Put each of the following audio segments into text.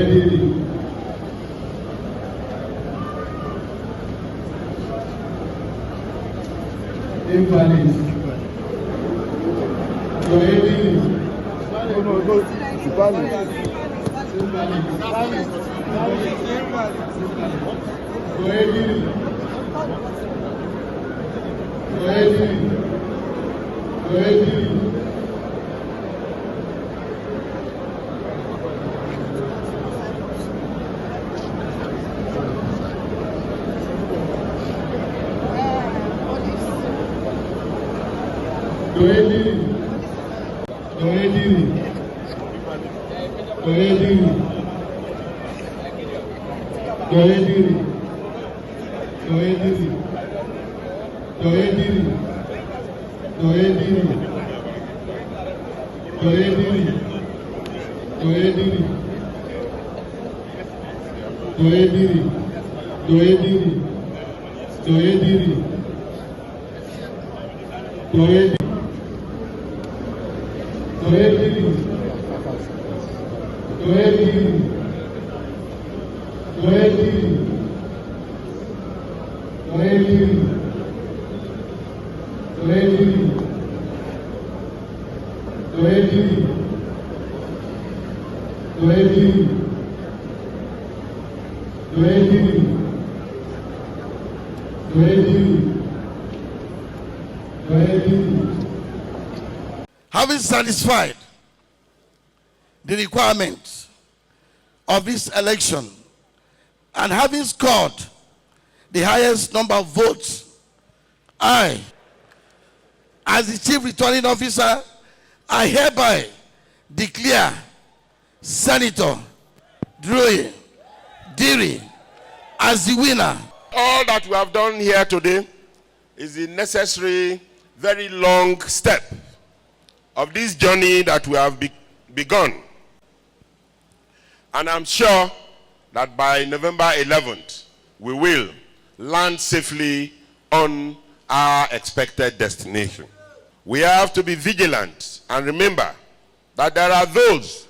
Diri. Invalid. Douye Diri. Having satisfied the requirements of this election and having scored the highest number of votes, I, as the Chief Returning Officer, I hereby declare Senator Douye Diri as the winner. All that we have done here today is the necessary, very long step of this journey that we have begun. And I'm sure that by November 11th, we will land safely on our expected destination. We have to be vigilant and remember that there are those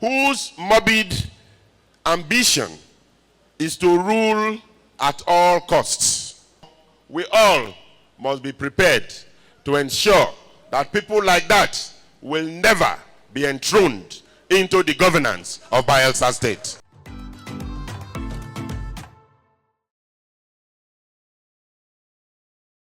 whose morbid ambition is to rule at all costs. We all must be prepared to ensure that people like that will never be enthroned into the governance of Bayelsa State.